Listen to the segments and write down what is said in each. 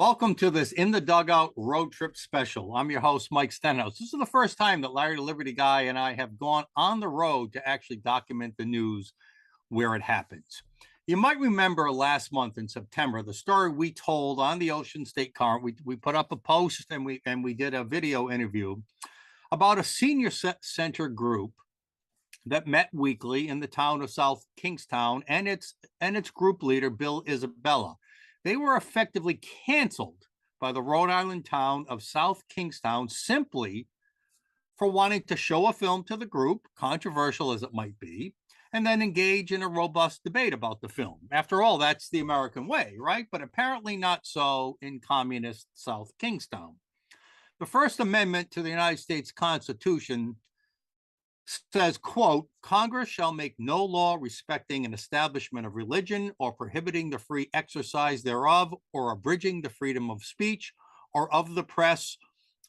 Welcome to this In the Dugout Road Trip special. I'm your host, Mike Stenhouse. This is the first time that Larry the Liberty Guy and I have gone on the road to actually document the news where it happens. You might remember last month in September, the story we told on the Ocean State Current. We put up a post and we did a video interview about a senior center group that met weekly in the town of South Kingstown and its group leader, Bill Isabella. They were effectively canceled by the Rhode Island town of South Kingstown simply for wanting to show a film to the group, controversial as it might be, and then engage in a robust debate about the film. After all, that's the American way, right? But apparently not so in communist South Kingstown. The First Amendment to the United States Constitution says, quote, Congress shall make no law respecting an establishment of religion or prohibiting the free exercise thereof or abridging the freedom of speech or of the press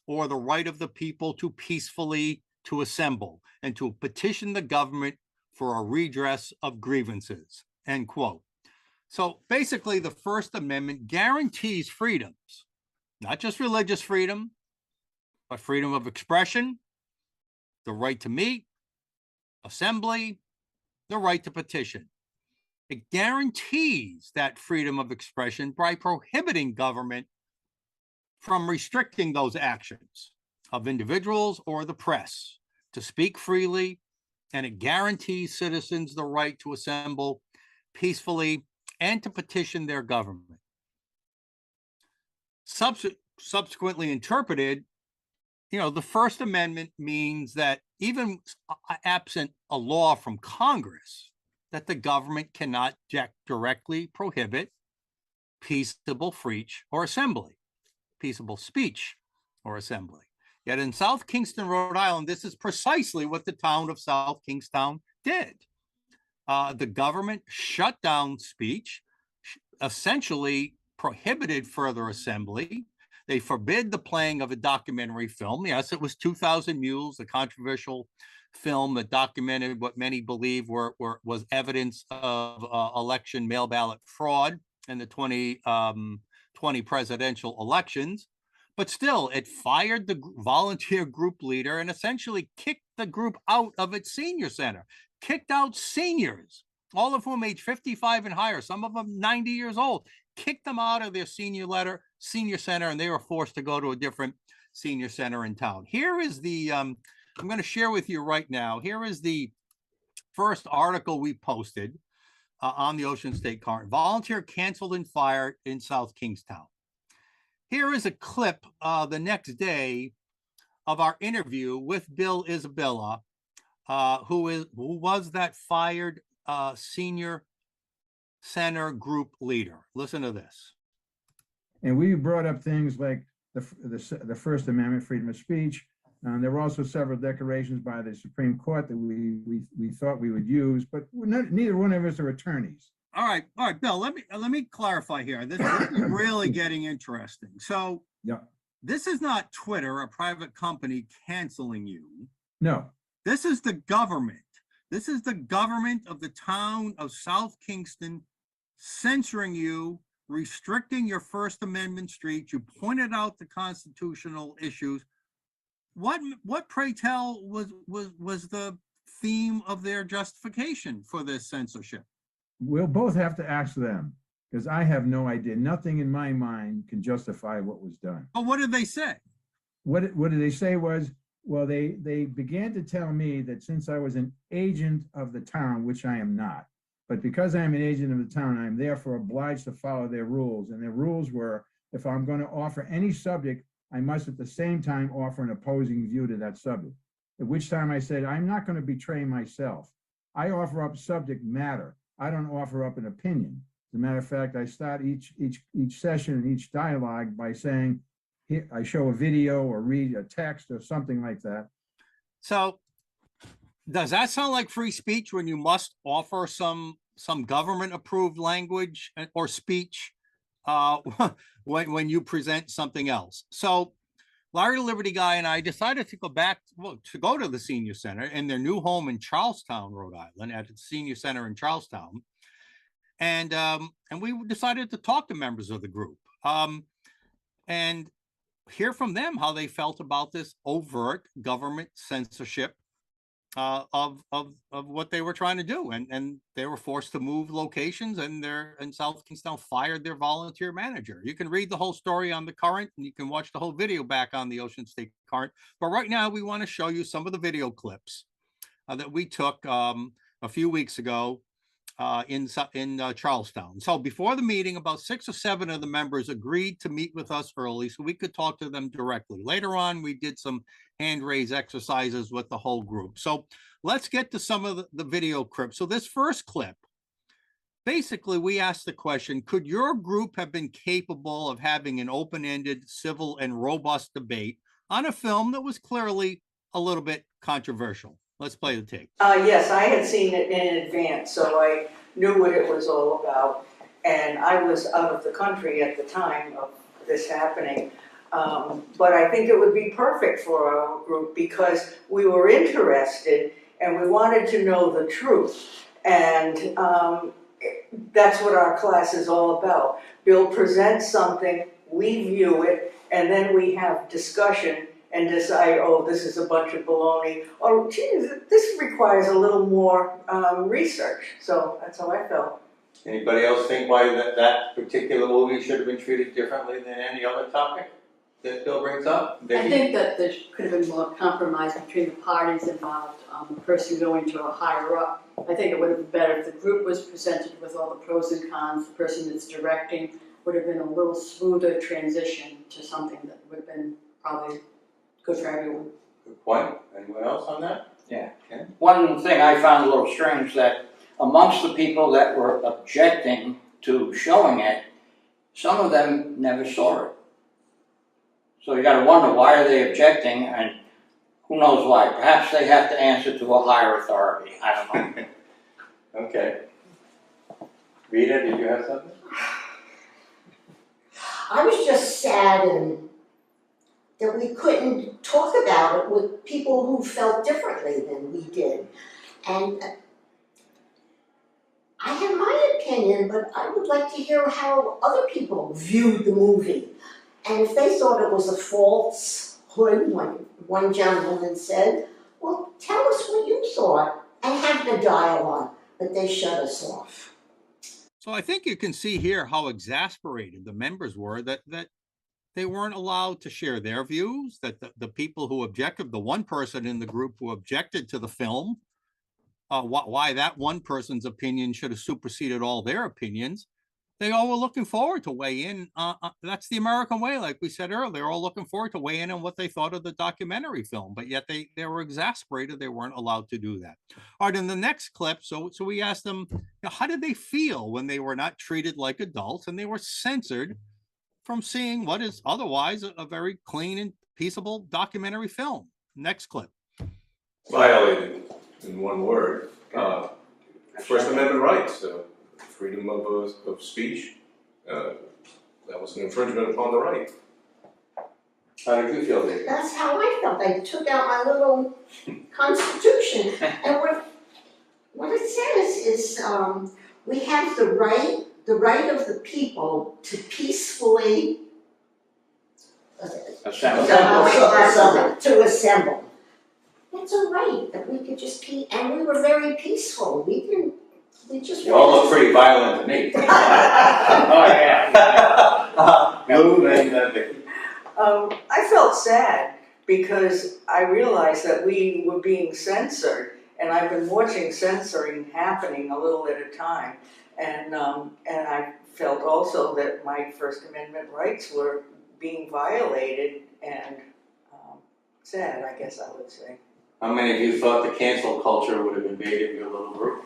or the right of the people to peacefully to assemble and to petition the government for a redress of grievances, end quote. So basically the First Amendment guarantees freedoms, not just religious freedom, but freedom of expression, the right to meet, assembly, the right to petition. It guarantees that freedom of expression by prohibiting government from restricting those actions of individuals or the press to speak freely, and it guarantees citizens the right to assemble peacefully and to petition their government. Subsequently interpreted, the First Amendment means that even absent a law from Congress, that the government cannot directly prohibit peaceable speech or assembly. Yet in South Kingston, Rhode Island, this is precisely what the town of South Kingstown did. The government shut down speech, essentially prohibited further assembly. They forbid the playing of a documentary film. Yes, it was 2,000 Mules, a controversial film that documented what many believe was evidence of election mail ballot fraud in the 2020 presidential elections. But still, it fired the volunteer group leader and essentially kicked the group out of its senior center, kicked out seniors, all of whom age 55 and higher, some of them 90 years old, kicked them out of their senior center, and they were forced to go to a different senior center in town. Here is the, I'm going to share with you right now, here is the first article we posted on the Ocean State Current. Volunteer canceled and fired in South Kingstown. Here is a clip the next day of our interview with Bill Isabella, who was that fired senior center group leader. Listen to this. And we brought up things like the First Amendment, freedom of speech. There were also several declarations by the Supreme Court that we thought we would use, but neither one of us are attorneys. All right, Bill. Let me clarify here. This is really getting interesting. So, yeah, this is not Twitter, a private company, canceling you. No, this is the government. This is the government of the town of South Kingston censoring you, restricting your First Amendment speech. You pointed out the constitutional issues. What pray tell was the theme of their justification for this censorship? We'll both have to ask them, because I have no idea. Nothing in my mind can justify what was done. But what did they say? What did they say was, well, they began to tell me that since I was an agent of the town, which I am not, but because I'm an agent of the town, I'm therefore obliged to follow their rules. And their rules were, if I'm going to offer any subject, I must at the same time offer an opposing view to that subject. At which time I said, I'm not going to betray myself. I offer up subject matter. I don't offer up an opinion. As a matter of fact, I start each session and each dialogue by saying, here, I show a video or read a text or something like that. So does that sound like free speech when you must offer some government approved language or speech when you present something else? So Larry the Liberty Guy and I decided to go to the senior center in their new home in Charlestown, Rhode Island, at the senior center in Charlestown. And we decided to talk to members of the group. and hear from them how they felt about this overt government censorship of what they were trying to do, and they were forced to move locations, and they're in South Kingstown fired their volunteer manager. You can read the whole story on the Current, and you can watch the whole video back on the Ocean State Current. But right now, we want to show you some of the video clips that we took a few weeks ago in Charlestown. So before the meeting, about 6 or 7 of the members agreed to meet with us early so we could talk to them directly. Later on, we did some hand raise exercises with the whole group. So let's get to some of the video clips. So this first clip, basically, we asked the question, could your group have been capable of having an open-ended, civil, and robust debate on a film that was clearly a little bit controversial? Let's play the tape. Yes, I had seen it in advance, so I knew what it was all about. And I was out of the country at the time of this happening. But I think it would be perfect for our group because we were interested and we wanted to know the truth. And that's what our class is all about. Bill presents something, we view it, and then we have discussion and decide, oh, this is a bunch of baloney, or geez, this requires a little more research. So that's how I felt. Anybody else think why that particular movie should have been treated differently than any other topic that Bill brings up? I think that there could have been more compromise between the parties involved. The person going to a higher up. I think it would have been better if the group was presented with all the pros and cons. The person that's directing would have been a little smoother transition to something that would have been probably good for everyone. Good point. Anyone else on that? Yeah. Okay. One thing I found a little strange that amongst the people that were objecting to showing it, some of them never saw it. So you got to wonder, why are they objecting, and who knows why? Perhaps they have to answer to a higher authority. I don't know. Okay. Rita, did you have something? I was just saddened that we couldn't talk about it with people who felt differently than we did. And I have my opinion, but I would like to hear how other people viewed the movie. And if they thought it was a falsehood, like one gentleman said, well, tell us what you thought and have the dialogue, but they shut us off. So I think you can see here how exasperated the members were that they weren't allowed to share their views, that the people who objected, the one person in the group who objected to the film, why that one person's opinion should have superseded all their opinions. They all were looking forward to weigh in. That's the American way, like we said earlier. They're all looking forward to weigh in on what they thought of the documentary film, but yet they were exasperated they weren't allowed to do that. All right, in the next clip, so we asked them, how did they feel when they were not treated like adults and they were censored from seeing what is otherwise a very clean and peaceable documentary film? Next clip. Violated, in one word, First Amendment rights, freedom of speech. That was an infringement upon the right. How did you feel, David? That's how I felt. I took out my little constitution, and what it says is we have the right of the people to peacefully Assemble. assemble. That's a right that we could just and we were very peaceful. We just. You all look pretty violent to me. Oh, yeah. Lou and Vicky. I felt sad because I realized that we were being censored, and I've been watching censoring happening a little at a time, and I felt also that my First Amendment rights were being violated, and sad, I guess I would say. How many of you thought the cancel culture would have invaded your little group?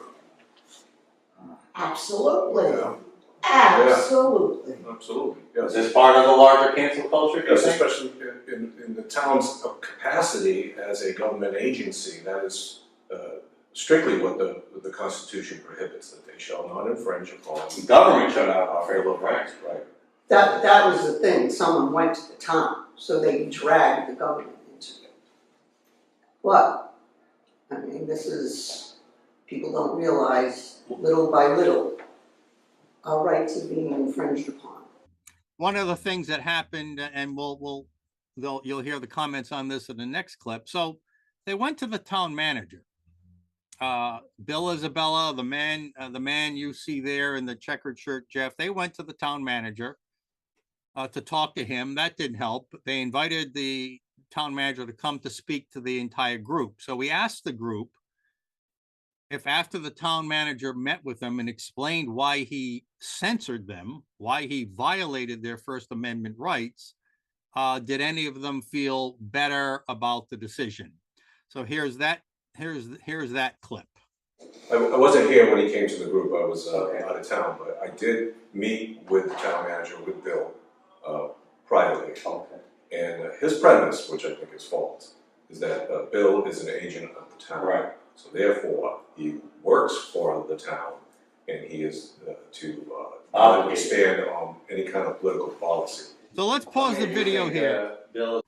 Absolutely. Yeah. Absolutely. Absolutely, Is yes. this part of the larger cancel culture? Yes, especially in the town's capacity as a government agency. That is strictly what the Constitution prohibits, that they shall not infringe upon. The government shut out our federal rights. Right. That was the thing, someone went to the town, so they dragged the government into it. But, I mean, people don't realize, little by little, our rights are being infringed upon. one of the things that happened, and you'll hear the comments on this in the next clip. So they went to the town manager, Bill Isabella, the man you see there in the checkered shirt, Jeff. They went to the town manager to talk to him. That didn't help. They invited the town manager to come to speak to the entire group. So we asked the group if after the town manager met with them and explained why he censored them, why he violated their First Amendment rights, did any of them feel better about the decision? So here's that clip. I wasn't here when he came to the group. I was out of town, but I did meet with the town manager, with Bill, privately. Okay. And his premise, which I think is false, is that Bill is an agent of the town. Right. So therefore, he works for the town, and he is to not expand on any kind of political policy. So let's pause the video here. Bill.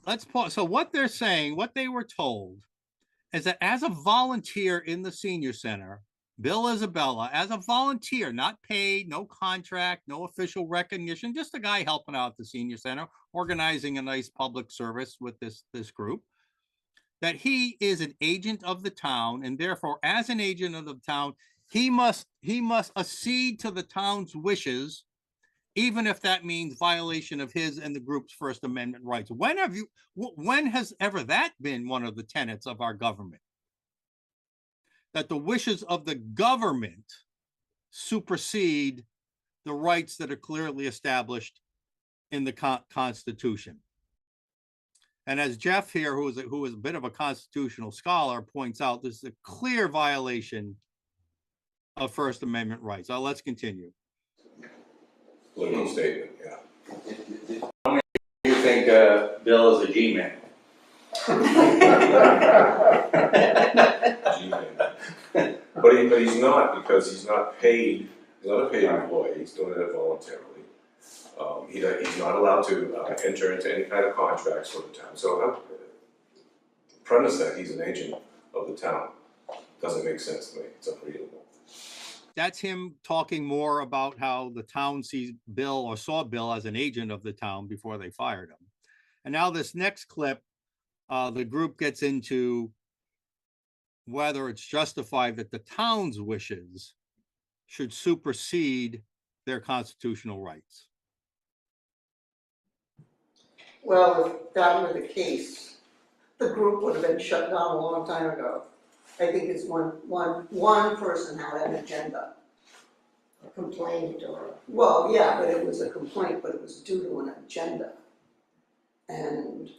Let's pause. So what they're saying, what they were told, is that as a volunteer in the senior center, Bill Isabella, as a volunteer, not paid, no contract, no official recognition, just a guy helping out the senior center, organizing a nice public service with this group, that he is an agent of the town, and therefore, as an agent of the town, he must accede to the town's wishes, even if that means violation of his and the group's First Amendment rights. When has ever that been one of the tenets of our government? That the wishes of the government supersede the rights that are clearly established in the Constitution. And as Jeff here, who is a bit of a constitutional scholar, points out, this is a clear violation of First Amendment rights. So let's continue. Political statement, yeah. How many do you think Bill is a G-man? But he's not, because he's not paid. He's not a paid employee. He's doing it voluntarily. He's not allowed to enter into any kind of contracts for the town. So the premise that he's an agent of the town doesn't make sense to me. It's unreasonable. That's him talking more about how the town sees Bill, or saw Bill, as an agent of the town before they fired him. And now this next clip, the group gets into whether it's justified that the town's wishes should supersede their constitutional rights. Well, if that were the case, the group would have been shut down a long time ago. I think it's one person had an agenda. A complaint or. Well, yeah, but it was a complaint, but it was due to an agenda. And,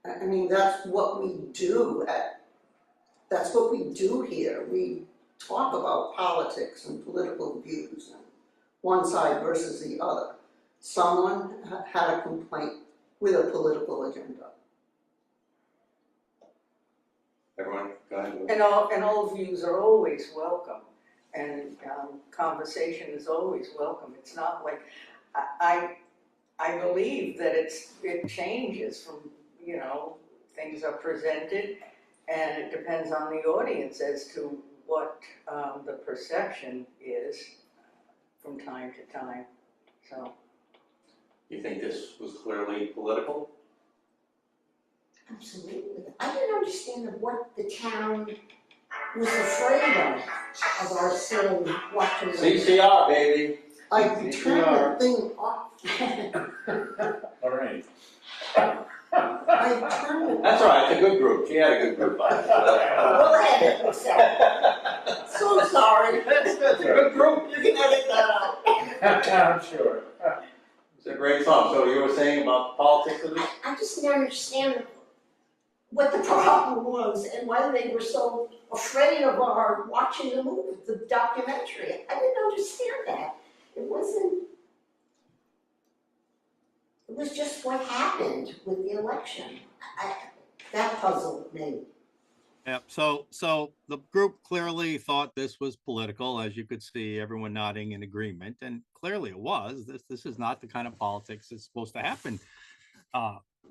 I mean, that's what we do here. We talk about politics and political views and one side versus the other. Someone had a complaint with a political agenda. Everyone, go ahead. And all views are always welcome, and conversation is always welcome. It's not like, I believe that it changes from, things are presented, and it depends on the audience as to what the perception is from time to time, so. You think this was clearly political? Absolutely. I didn't understand what the town was afraid of our sitting watching. CCR, baby. I turned the thing off. All right. I turned it. That's all right, it's a good group. She had a good group on it. We'll edit this out. So sorry. It's a good group. You can edit that out. I'm sure. It's a great song. So you were saying about the politics of this? I just didn't understand what the problem was and why they were so afraid of our watching the movie, the documentary. I didn't understand that. It was just what happened with the election. That puzzled me. Yep. So the group clearly thought this was political, as you could see, everyone nodding in agreement, and clearly it was. This is not the kind of politics that's supposed to happen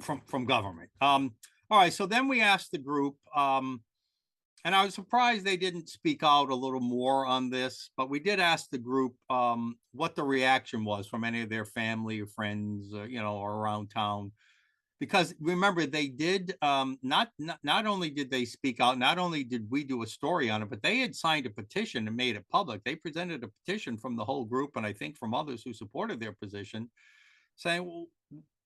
from government. All right. So then we asked the group, and And I was surprised they didn't speak out a little more on this, but we did ask the group what the reaction was from any of their family or friends, or around town. Because remember, they did not only did they speak out, not only did we do a story on it, but they had signed a petition and made it public. They presented a petition from the whole group, and I think from others who supported their position, saying, well,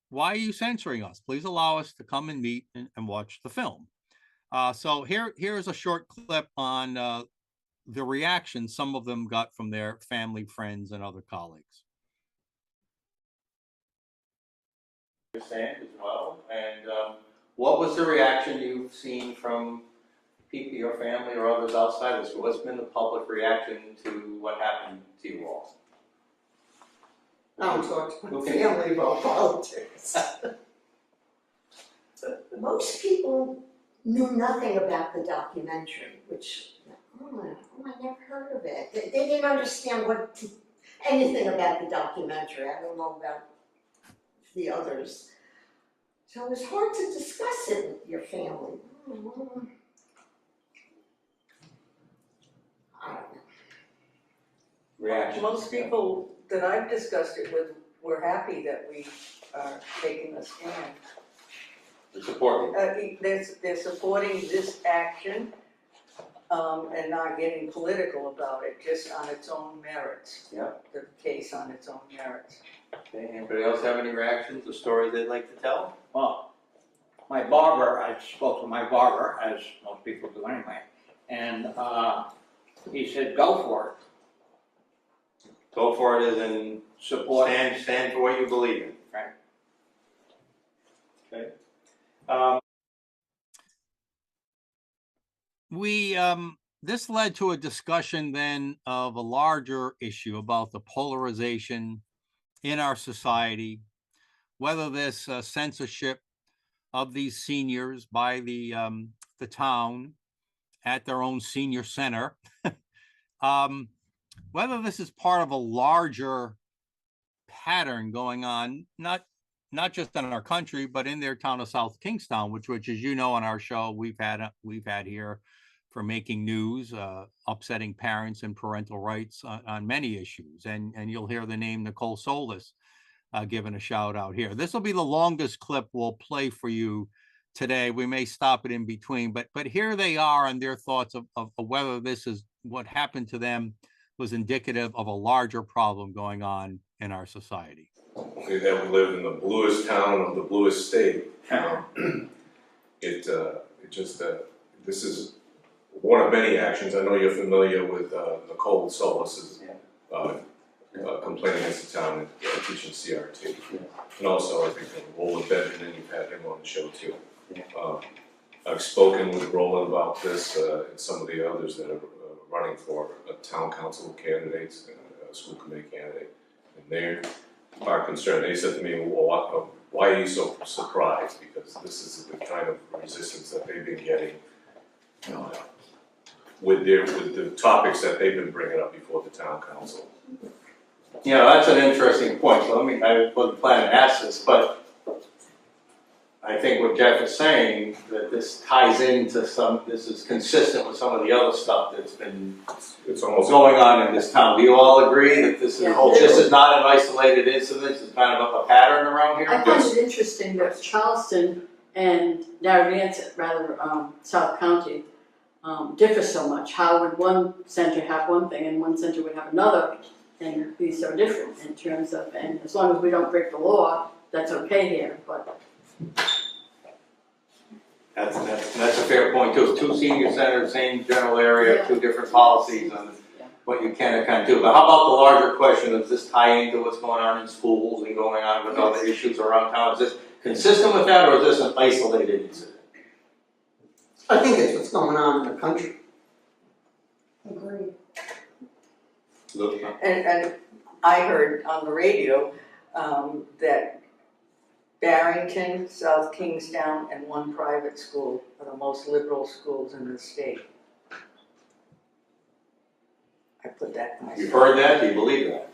why are you censoring us? Please allow us to come and meet and watch the film. So here's a short clip on the reaction some of them got from their family, friends, and other colleagues. Stand as well, and what was the reaction you've seen from people, your family, or others outside of school? What's been the public reaction to what happened to you all? I don't talk to my family about politics. Most people knew nothing about the documentary, which, I never heard of it. They didn't understand anything about the documentary. I don't know about the others. So it was hard to discuss it with your family. I don't know. Reaction? Most people that I've discussed it with were happy that we are taking a stand. The support. They're supporting this action and not getting political about it, just on its own merits. Yeah. The case on its own merits. Okay, anybody else have any reactions, a story they'd like to tell? Well, my barber, I spoke to my barber, as most people do anyway, and he said, go for it. Go for it as in Support. stand for what you believe in. Right. Okay. This led to a discussion then of a larger issue about the polarization in our society, whether this censorship of these seniors by the town at their own senior center, whether this is part of a larger pattern going on, not just in our country, but in their town of South Kingstown, which as you know on our show, we've had here for making news, upsetting parents and parental rights on many issues. And you'll hear the name Nicole Solis given a shout out here. This will be the longest clip we'll play for you today. We may stop it in between, but here they are and their thoughts of whether this is what happened to them was indicative of a larger problem going on in our society. That we live in the bluest town of the bluest state. This is one of many actions. I know you're familiar with Nicole Solis's complaint against the town and teaching CRT. And also, I think Roland Benjamin, you've had him on the show too. I've spoken with Roland about this and some of the others that are running for town council candidates and school committee candidate. And they are concerned. They said to me, well, why are you so surprised? Because this is the kind of resistance that they've been getting with the topics that they've been bringing up before the town council. Yeah, that's an interesting point. So I wasn't planning to ask this, but I think what Jeff is saying, that this ties into this is consistent with some of the other stuff that's been going on in this town. Do you all agree that this is not an isolated incident, it's kind of a pattern around here? I find it interesting that Charleston and Narragansett, South County, differ so much. How would one center have one thing and one center would have another and be so different in terms of, and as long as we don't break the law, that's okay here, but. That's a fair point too. Two senior centers, same general area, two different policies on what you can and can't do. But how about the larger question, does this tie into what's going on in schools and going on with other issues around town? Is this consistent with that, or is this an isolated incident? I think it's what's going on in the country. Agreed. And I heard on the radio that Barrington, South Kingstown, and one private school are the most liberal schools in the state. I put that in my You've heard that? Do you believe that?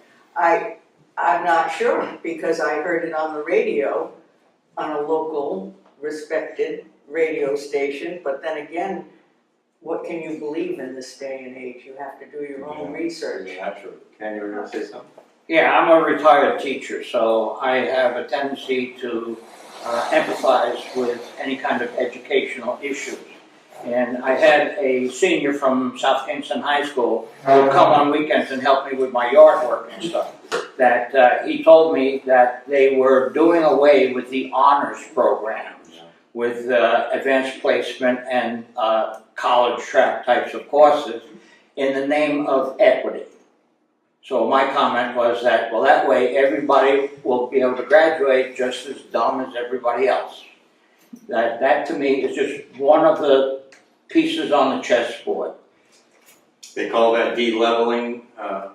I'm not sure, because I heard it on the radio, on a local, respected radio station, but then again, what can you believe in this day and age? You have to do your own research. Yeah, true. Ken, you were gonna say something? Yeah, I'm a retired teacher, so I have a tendency to empathize with any kind of educational issues. And I had a senior from South Kingston High School who would come on weekends and help me with my yard work and stuff. That he told me that they were doing away with the honors programs, with advanced placement and college track types of courses in the name of equity. So my comment was that, well, that way everybody will be able to graduate just as dumb as everybody else. That to me is just one of the pieces on the chessboard. They call that de-leveling, or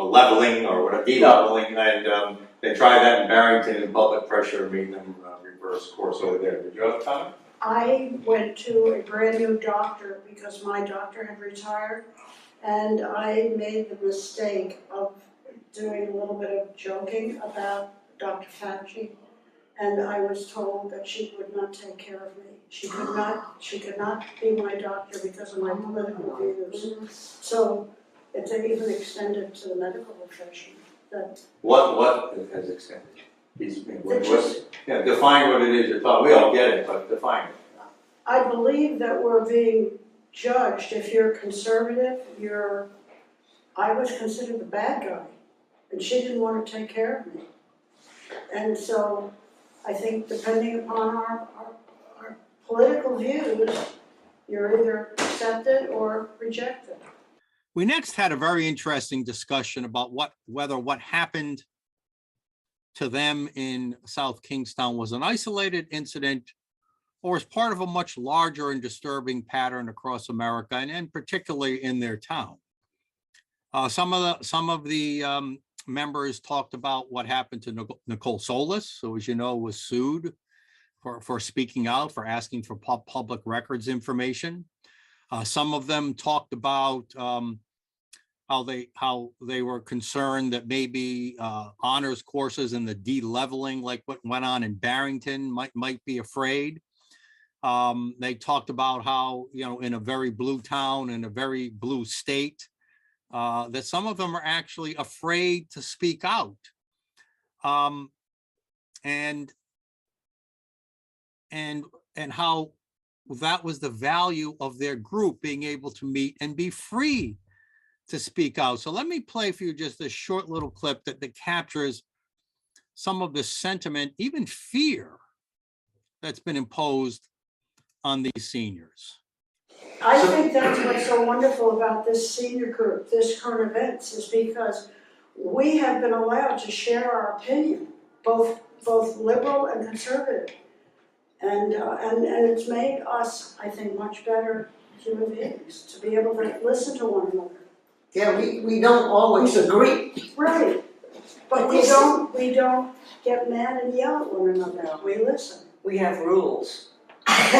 leveling, or whatever, de-leveling, and they tried that in Barrington, and public pressure made them reverse course over there. Did you have a comment? I went to a brand new doctor because my doctor had retired, and I made the mistake of doing a little bit of joking about Dr. Fauci, and I was told that she would not take care of me. She could not be my doctor because of my political views. So it's even extended to the medical profession. That What has extended? Yeah, define what it is you're talking. We all get it, but define it. I believe that we're being judged. If you're conservative, I was considered the bad guy, and she didn't want to take care of me. And so I think depending upon our political views, you're either accepted or rejected. We next had a very interesting discussion about whether what happened to them in South Kingstown was an isolated incident or as part of a much larger and disturbing pattern across America, and particularly in their town. Some of the members talked about what happened to Nicole Solis, who, as you know, was sued for speaking out, for asking for public records information. Some of them talked about how they were concerned that maybe honors courses and the de-leveling, like what went on in Barrington, might be afraid. They talked about how, in a very blue town, in a very blue state, that some of them are actually afraid to speak out. And how that was the value of their group, being able to meet and be free to speak out. So let me play for you just a short little clip that captures some of the sentiment, even fear, that's been imposed on these seniors. I think that's what's so wonderful about this senior group, this current events, is because we have been allowed to share our opinion, both liberal and conservative. And it's made us, I think, much better human beings to be able to listen to one another. Yeah, we don't always agree. Right. But we don't get mad and yell at one another. We listen. We have rules. Who's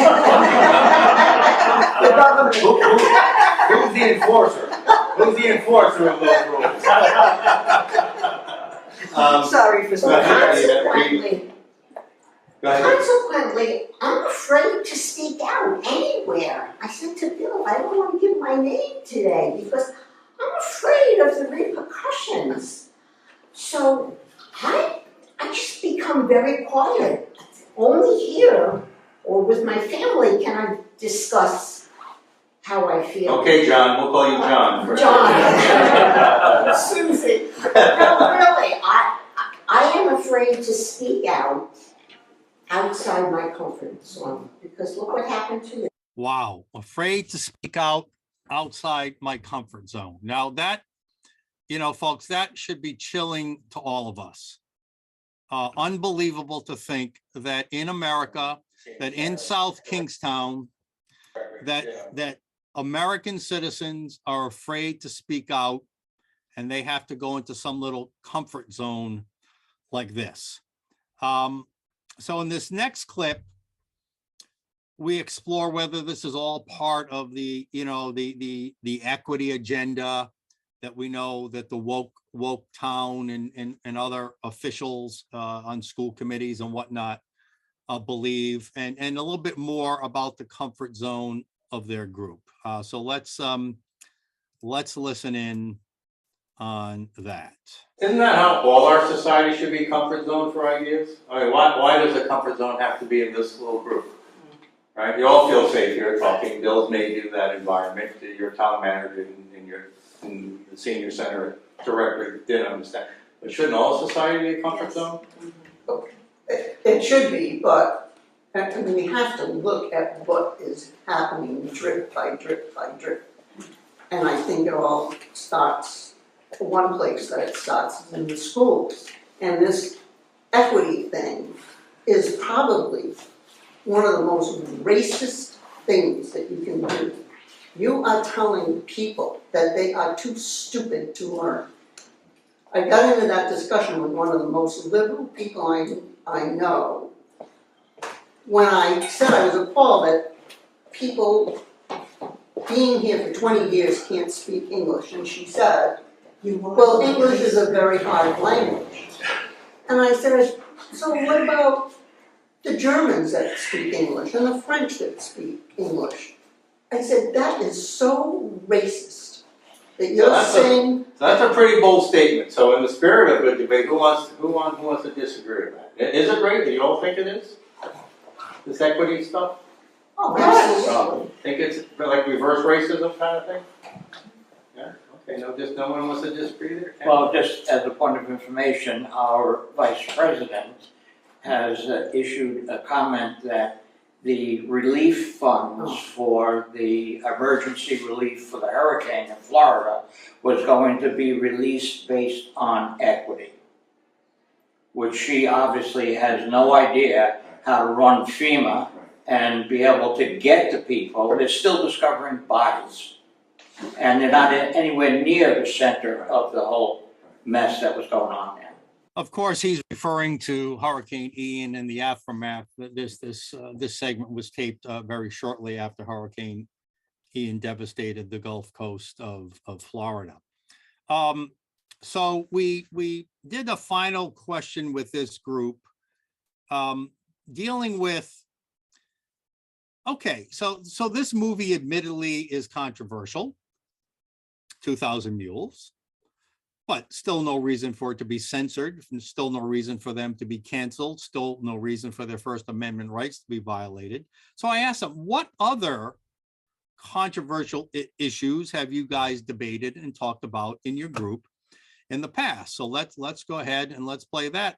the enforcer? Who's the enforcer of those rules? Sorry for Consequently, Go ahead. Consequently, I'm afraid to speak out anywhere. I said to Bill, I don't want to give my name today because I'm afraid of the repercussions. So I just become very quiet. Only here or with my family can I discuss how I feel. Okay, John, we'll call you John. John. Susie. No, really, I am afraid to speak out outside my comfort zone because look what happened to me. Wow, afraid to speak out outside my comfort zone. Now that, folks, that should be chilling to all of us. Unbelievable to think that in America, that in South Kingstown, that American citizens are afraid to speak out and they have to go into some little comfort zone like this. So in this next clip, we explore whether this is all part of the equity agenda that we know that the woke town and other officials on school committees and whatnot believe, and a little bit more about the comfort zone of their group. So let's listen in on that. Isn't that how all our society should be comfort zone for ideas? I mean, why does a comfort zone have to be in this little group? Right? You all feel safe here talking. Bill's made you that environment. Your town manager and the senior center director didn't understand. But shouldn't all society be a comfort zone? It should be, but I mean, we have to look at what is happening drip by drip by drip. And I think it all starts, one place that it starts is in the schools. And this equity thing is probably one of the most racist things that you can do. You are telling people that they are too stupid to learn. I got into that discussion with one of the most liberal people I know when I said I was appalled that people being here for 20 years can't speak English. And she said, well, English is a very hard language. And I said, so what about the Germans that speak English and the French that speak English? I said, that is so racist that you're saying. That's a pretty bold statement. So in the spirit of the debate, who wants to disagree with that? Is it right? Do you all think it is? This equity stuff? Oh, absolutely. Think it's like reverse racism kind of thing? Yeah. Okay. No one wants to disagree there. Well, just as a point of information, our vice president has issued a comment that the relief funds for the emergency relief for the hurricane in Florida was going to be released based on equity, which she obviously has no idea how to run FEMA and be able to get to people. They're still discovering bodies, and they're not anywhere near the center of the whole mess that was going on there. Of course, he's referring to Hurricane Ian and the aftermath. This segment was taped very shortly after Hurricane Ian devastated the Gulf Coast of Florida. So we did a final question with this group, dealing with. Okay, so this movie admittedly is controversial. 2,000 Mules. But still no reason for it to be censored, still no reason for them to be canceled, still no reason for their First Amendment rights to be violated. So I asked them, what other controversial issues have you guys debated and talked about in your group in the past? So let's go ahead and let's play that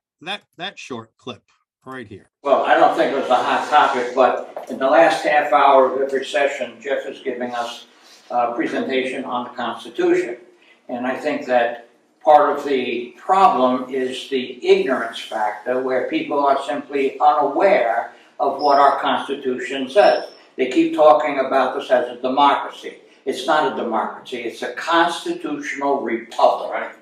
short clip right here. Well, I don't think it was a hot topic, but in the last half hour of every session, Jeff is giving us a presentation on the Constitution. And I think that part of the problem is the ignorance factor, where people are simply unaware of what our Constitution says. They keep talking about this as a democracy. It's not a democracy, it's a constitutional republic. Right.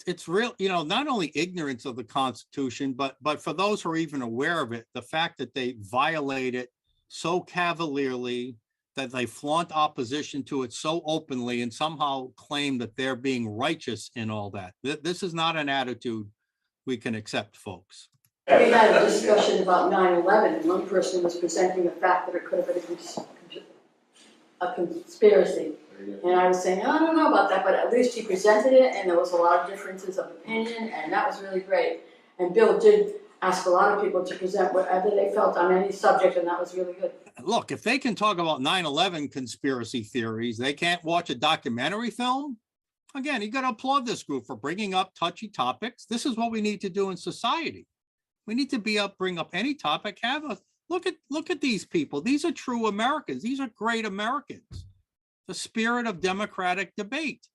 It's real, not only ignorance of the Constitution, but for those who are even aware of it, the fact that they violate it so cavalierly, that they flaunt opposition to it so openly and somehow claim that they're being righteous in all that. This is not an attitude we can accept, folks. We had a discussion about 9/11, and one person was presenting the fact that it could have been a conspiracy. And I was saying, I don't know about that, but at least he presented it, and there was a lot of differences of opinion, and that was really great. And Bill did ask a lot of people to present whatever they felt on any subject, and that was really good. Look, if they can talk about 9/11 conspiracy theories, they can't watch a documentary film. Again, you got to applaud this group for bringing up touchy topics. This is what we need to do in society. We need to bring up any topic. Look at these people. These are true Americans. These are great Americans. The spirit of democratic debate,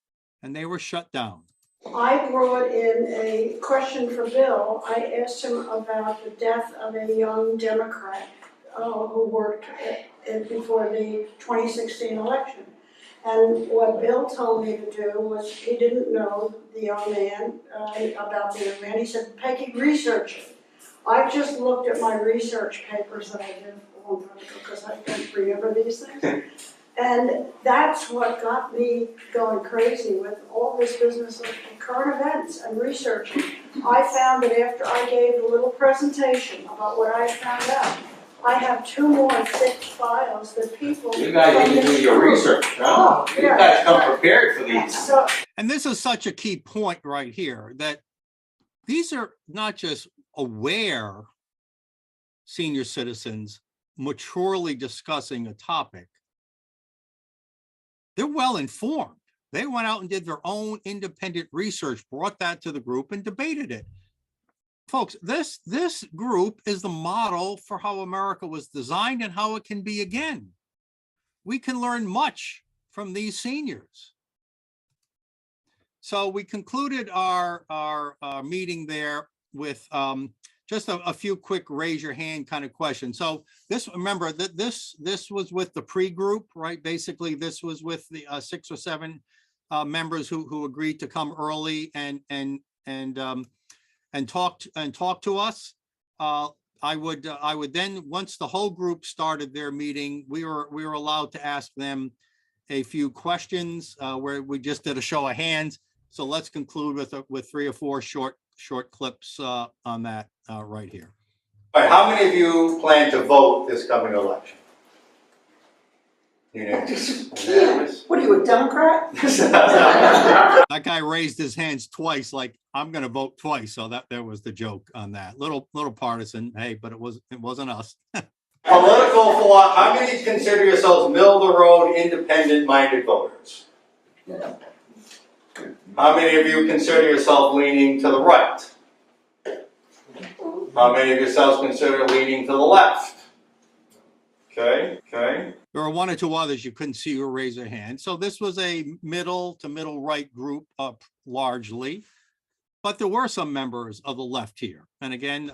and they were shut down. I brought in a question for Bill. I asked him about the death of a young Democrat who worked before the 2016 election. And what Bill told me to do was, he didn't know the young man, about the young man. He said, Peggy, research it. I've just looked at my research papers that I did a long time ago because I can't remember these things. And that's what got me going crazy with all this business of current events and researching. I found that after I gave a little presentation about what I found out, I have 2 more thick files that people. You guys need to do your research, huh? Oh, You yeah. guys come prepared for these. So, And this is such a key point right here, that these are not just aware senior citizens maturely discussing a topic. They're well informed. They went out and did their own independent research, brought that to the group and debated it. Folks, this group is the model for how America was designed and how it can be again. We can learn much from these seniors. So we concluded our meeting there with just a few quick raise your hand kind of questions. So remember that this was with the pre-group, right? Basically, this was with the 6 or 7 members who agreed to come early and talk to us. I would then, once the whole group started their meeting, we were allowed to ask them a few questions where we just did a show of hands. So let's conclude with 3 or 4 short clips on that right here. All right, how many of you plan to vote this coming election? What are you, a Democrat? That guy raised his hands twice, like I'm going to vote twice. So there was the joke on that. Little partisan, hey, but it wasn't us. Political philosophy. How many consider yourselves middle of the road, independent-minded voters? How many of you consider yourself leaning to the right? How many of yourselves consider leaning to the left? Okay. There were 1 or 2 others you couldn't see who raised their hand. So this was a middle to middle right group largely, but there were some members of the left here. And again,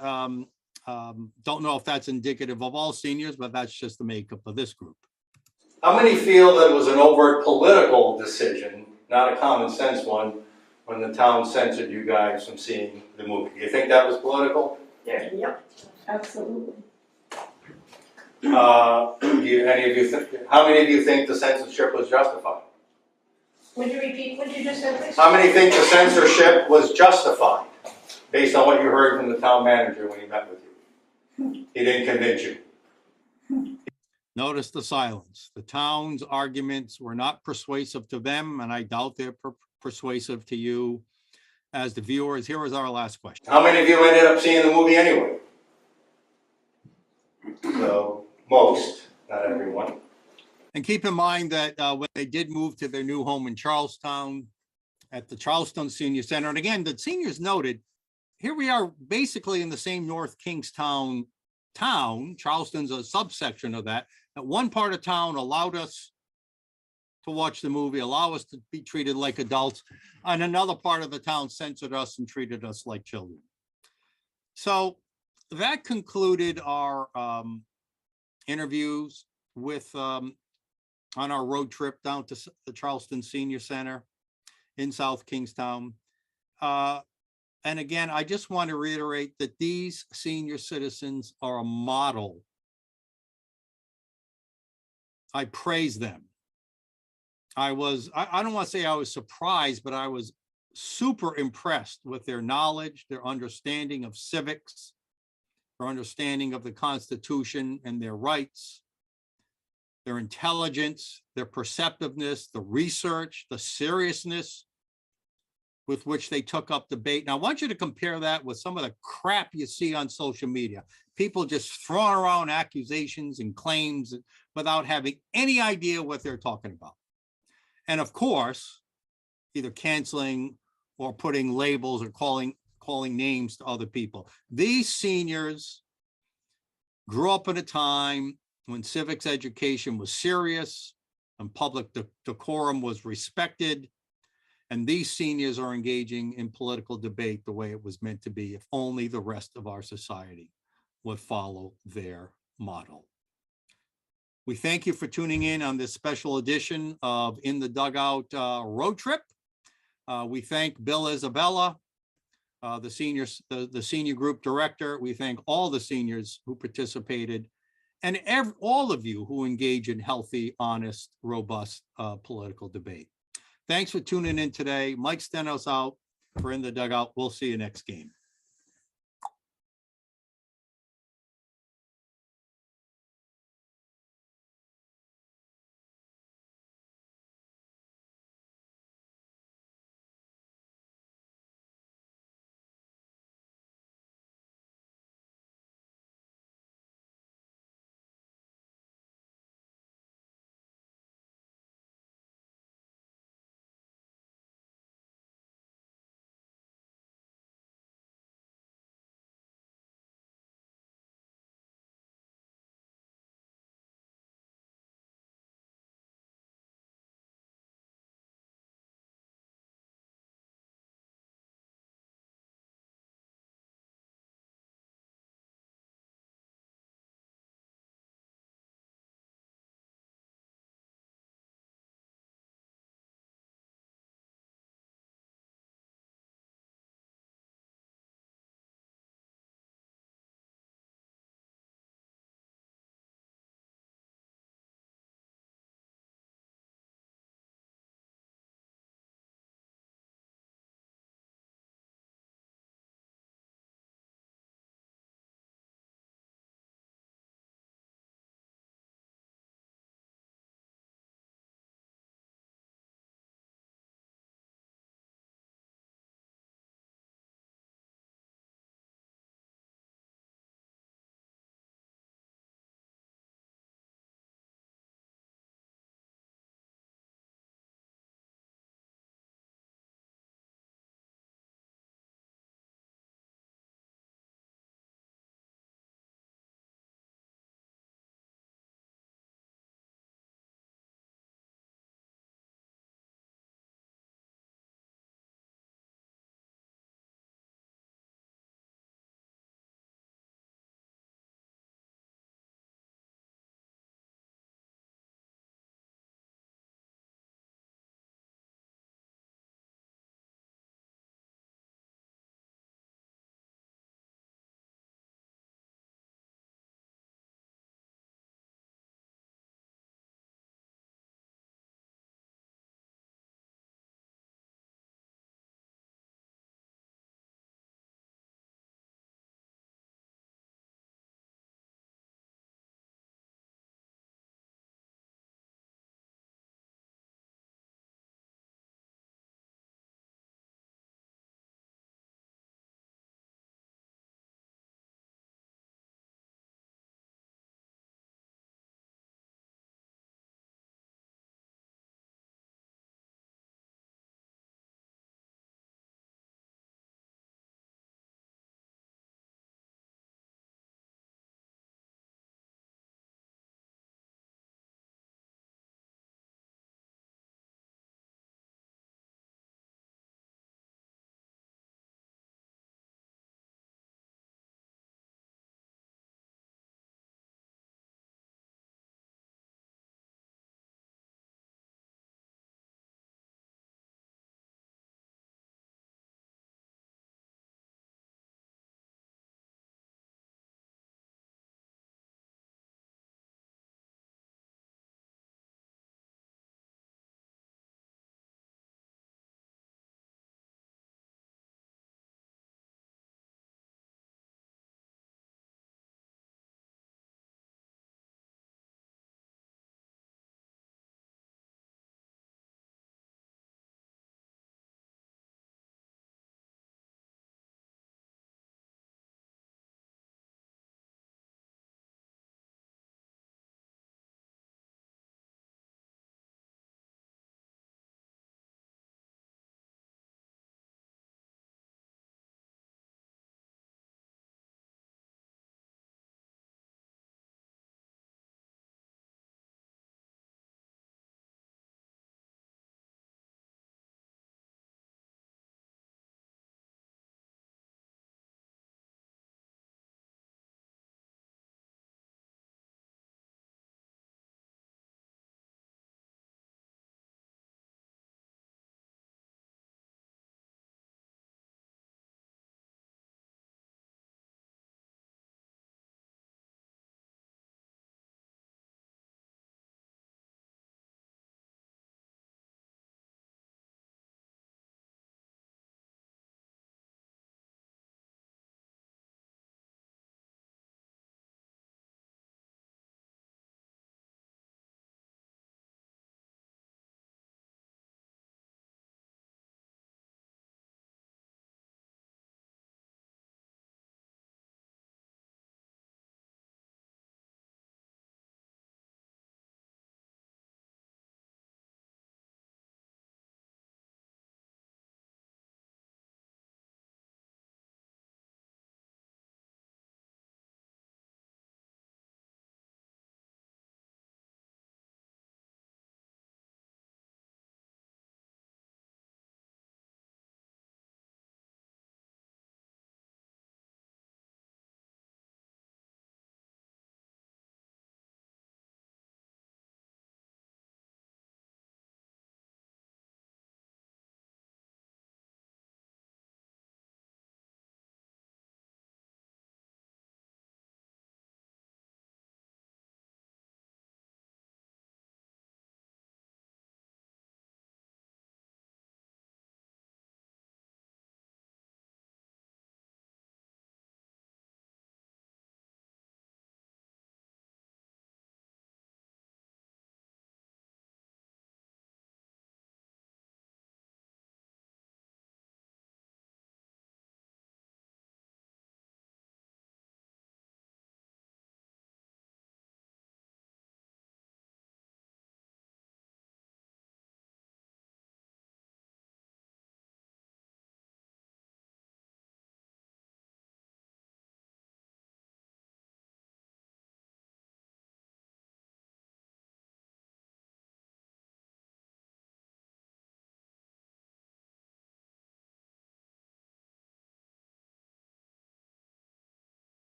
don't know if that's indicative of all seniors, but that's just the makeup of this group. How many feel that it was an overt political decision, not a common sense one, when the town censored you guys from seeing the movie? Do you think that was political? yeah, yep, absolutely. How many of you think the censorship was justified? Would you repeat what you just said, please? How many think the censorship was justified, based on what you heard from the town manager when he met with you? He didn't convince you. Notice the silence. The town's arguments were not persuasive to them, and I doubt they're persuasive to you as the viewers. Here is our last question. How many of you ended up seeing the movie anyway? So, most, not everyone. And keep in mind that when they did move to their new home in Charlestown at the Kingstown Senior Center, and again, the seniors noted, here we are basically in the same North Kingstown town. Charleston's a subsection of that. That one part of town allowed us to watch the movie, allow us to be treated like adults, and another part of the town censored us and treated us like children. So that concluded our interviews with on our road trip down to the Charleston Senior Center in South Kingstown. And again, I just want to reiterate that these senior citizens are a model. I praise them. I don't want to say I was surprised, but I was super impressed with their knowledge, their understanding of civics, their understanding of the Constitution and their rights, their intelligence, their perceptiveness, the research, the seriousness with which they took up debate. Now, I want you to compare that with some of the crap you see on social media. People just throwing around accusations and claims without having any idea what they're talking about. And of course, either canceling or putting labels or calling names to other people. These seniors grew up in a time when civics education was serious and public decorum was respected. And these seniors are engaging in political debate the way it was meant to be, if only the rest of our society would follow their model. We thank you for tuning in on this special edition of In the Dugout Road Trip. We thank Bill Isabella, the senior group director. We thank all the seniors who participated and all of you who engage in healthy, honest, robust political debate. Thanks for tuning in today. Mike Stenos out for In the Dugout. We'll see you next game.